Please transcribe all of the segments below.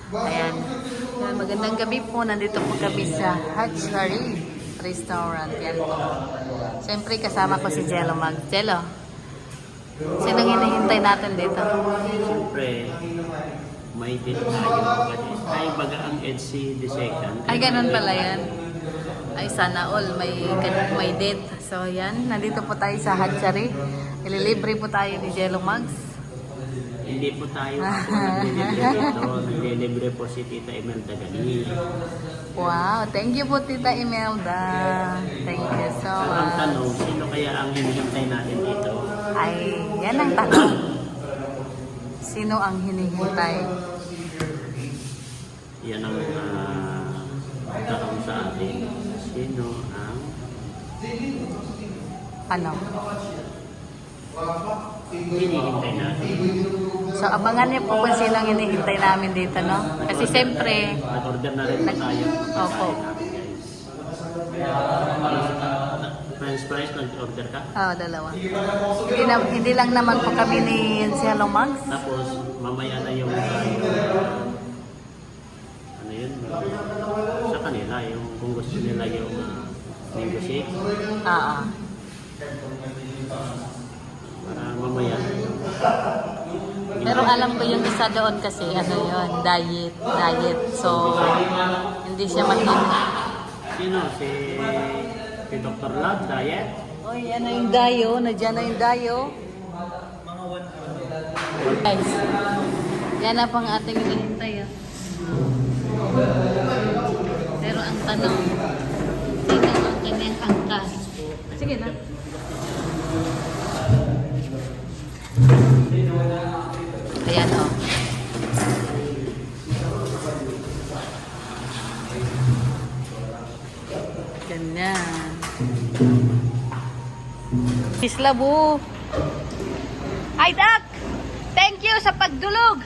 Ayan. Ayan, magandang gabi po. Nandito po kami sa Hatchery Restaurant. Yan po. Siyempre kasama ko si Jello Mag. Jello, sinong hinihintay natin dito? Siyempre, may date tayo. Ay, baga ang EDC the second. Ay, ganun pala yan. Ay, sana all may date. So, yan. Nandito po tayo sa Hatchery. Ililibre po tayo ni Jello Mags. Hindi po tayo naglilibre dito. Naglilibre po si Tita Imelda Gani. Wow, thank you po Tita Imelda. Thank you so At ang much. tanong, sino kaya ang hinihintay natin dito? Ay, yan ang tanong. Sino ang hinihintay? Yan ang tanong sa atin. Sino ang Ano? hinihintay natin? So, abangan niyo po kung sino ang hinihintay namin dito, no? Kasi siyempre, Nag-order na rin po tayo. Opo. French fries, nag-order ka? dalawa. Hindi lang naman po kami ni Jello Mags. Tapos, mamaya na yung ano yun? Sa kanila, yung kung gusto nila yung mango shake. Para mamaya. Pero alam ko yung isa doon kasi, ano yun, diet. So, hindi siya mahilig. Sino? Si Dr. Love, diet? Uy, ano yung dayo? Nandiyan na yung dayo. Guys, yan na pang ating hinihintay. Pero ang tanong, sino ang kanyang angkas? Sige na. Ayan o. Ganyan. Islabo. Ay, Dak! Thank you sa pagdulog.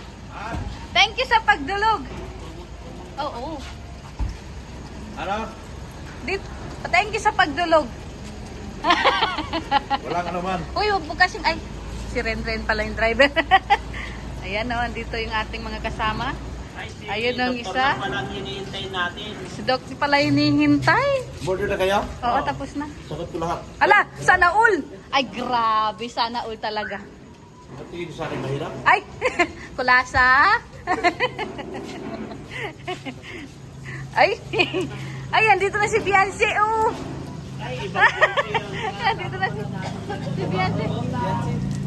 Thank you sa pagdulog. Oo. Ano? Thank you sa pagdulog. Walang ano man. Uy, huwag mo kasing... Ay, si Ren pala yung driver. Ayan o, andito yung ating mga kasama. Ay, si Ayun ang Dr. isa. Love palang hinihintay natin. Si Doc pala hinihintay. Border na kayo? Oo, tapos na. Sagot ko lahat. Ala, sana all! Ay, grabe, sana all talaga. At tingin sa akin mahirap. Ay, kulasa. Ay, andito na si Beyonce, oh. Ay, iba po yun. Andito na si Beyonce.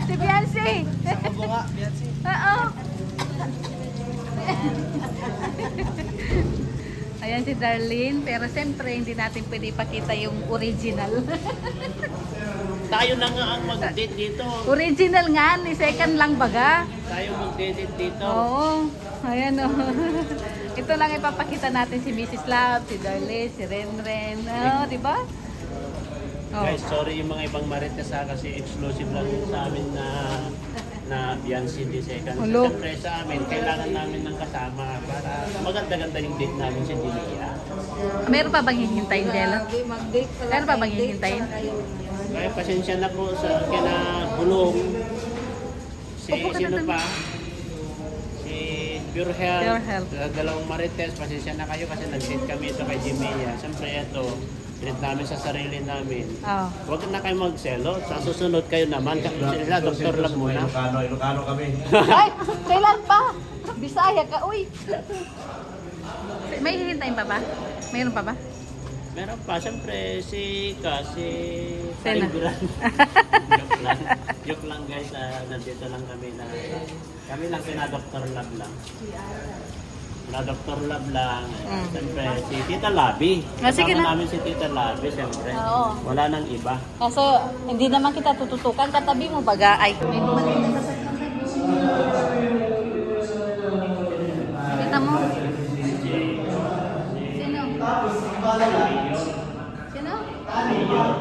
Si Beyonce. Sabo nga, Biansi. Oo. Ayan si Darlene, pero siyempre hindi natin pwede ipakita yung original. Tayo na nga ang mag-date dito. Original nga, ni second lang baga. Tayo mag-date dito. Oo, ayan o. Ito lang ipapakita natin si Mrs. Love, si Darlene, si Renren. Oh, di ba? Oh. Guys, sorry yung mga ibang marites kasi exclusive lang sa amin na Beyonce the second. Hello. Siyempre sa amin, kailangan namin ng kasama para maganda-ganda yung date namin sa Dilia. Meron pa bang hihintayin, Jello? Meron pa bang hihintayin? Kaya pasensya na po sa kinagulong. Opo ka na Sino dun. pa? Si Pure Health. Pure Health. Sa dalawang marites, pasensya na kayo kasi nag-date kami ito kay Jimea. Siyempre ito, treat namin sa sarili namin. Oo. Huwag na kayo magselo. Sa susunod kayo naman. Sila, Dr. Love muna. Ilocano kami. Ay, kailan pa? Bisaya ka, uy. May hihintayin pa ba? Mayroon pa ba? Meron pa, siyempre, si Sena. Kaibiran. Joke lang guys, nandito lang kami lang kina Dr. Love lang. Na Dr. Love lang. Siyempre, si Tita Labi. Sige Kasama na. namin si Tita Labi, siyempre. Oo. Wala nang iba. Kaso, hindi naman kita tututukan. Katabi mo baga. Ay, may kita mo? Sino? Sino? Si Mio? Ay, wow.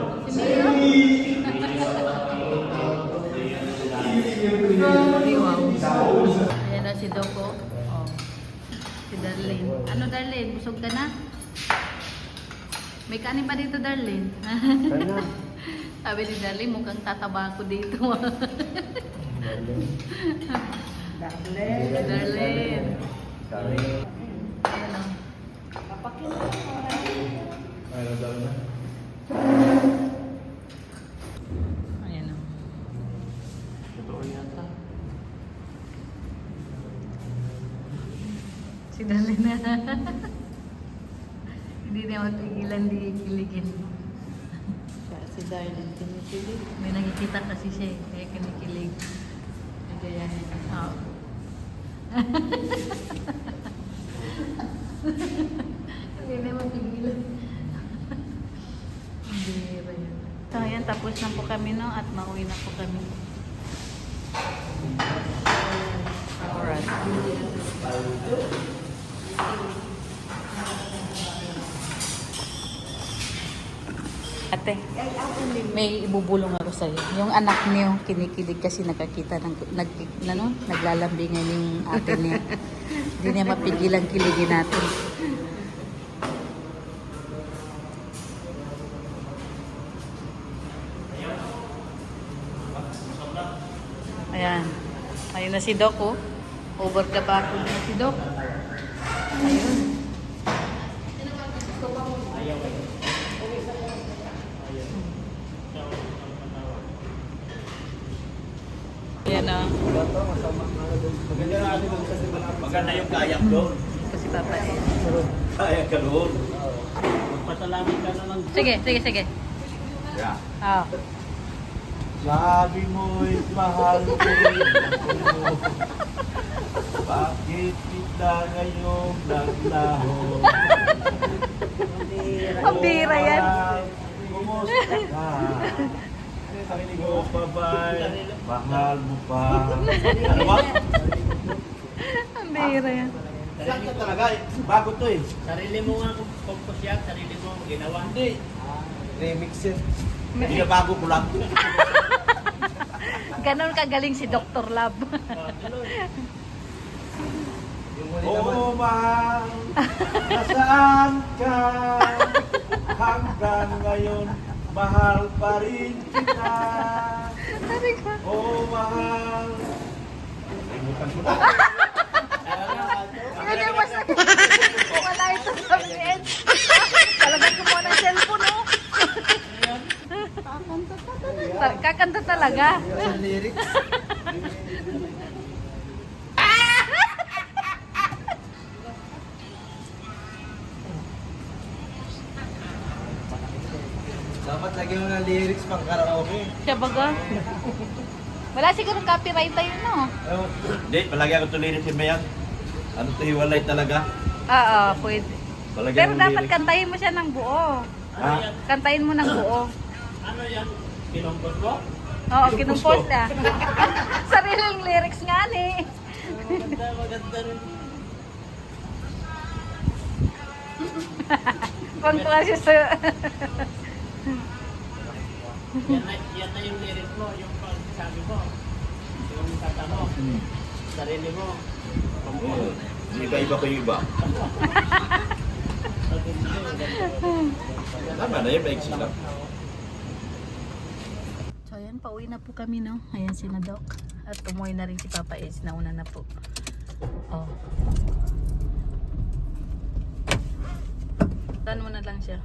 Ayan na si Doko. Oh. Si Darlene. Ano Darlene? Busog ka na? May kanin pa dito, Darlene. Sabi ni Darlene, mukhang tataba ako dito. Darlene. Sorry. Ano? Ay, daw na. Ayan o. Totoo yata. Si Darlene na. Hindi niya mapigilan di kiligin. Si Darlene kinikilig. May nakikita kasi siya eh, kaya kinikilig. Nagayahin. Oo. Hindi niya mapigilan. Hindi ba yun? So ayan, tapos na po kami no at mauwi na po kami. Alright. Ate, may ibubulong ako sa'yo. Yung anak niyo, kinikilig kasi nakakita ng naglalambingan yung ate niya. Hindi niya mapigilan kiligin natin. Ayan. Ayun na si Doc, oh. Over the back na si Doc. Ayun. Ayan na. Maganda yung kayak doon. Kasi Papa eh. Kayak ka doon. Magpasalamat ka na lang. Sige, sige, sige. Yeah. Ah. Sabi mo'y mahal ko rin ako. Bakit kita ngayong naglaho? Ang bira yan. Kumusta ka? Mo pa ba'y mahal mo pa? Ano ba? Ang bira yan. Sakto talaga eh. Bago to eh. Sarili mo nga compose yan, sarili mo ginawa. Hindi. Remix yan. Hindi na bago ko lang. Ganon kagaling si Dr. Love. Oh, mahal, nasaan ka? Hanggang ngayon, mahal pa rin kita. Sabi ko. Oh, mahal. Limutan ko na. Yan yung masakit. Wala ito sa PN. Talagang kumuha ng cellphone, no? Kakanta talaga. Sa lyrics. Dapat lagyan mo ng lyrics pang karaoke. Siya baga. Wala siguro copyright tayo, no? Hindi, palagyan ko ito lyrics yung mayan. Ano ito, hiwalay talaga. Oo, pwede. Palagyan Pero mo dapat lyrics. kantahin mo siya ng buo. Ha? Kantahin mo ng buo. Ano yan? Kinumpos mo? Oo, kinumpos na. Sariling lyrics nga ni. Maganda, maganda rin. Kung kasi sa... Yan na yung lyric mo, yung pagsabi mo. Yung kata mo. Sarili mo. Iba-iba ko yung iba. Tama na yun, maiksi lang. So ayan, pauwi na po kami, no? Ayan si na Doc. At umuwi na rin si Papa Ace. Nauna na po. Oh. Tan mo na lang siya.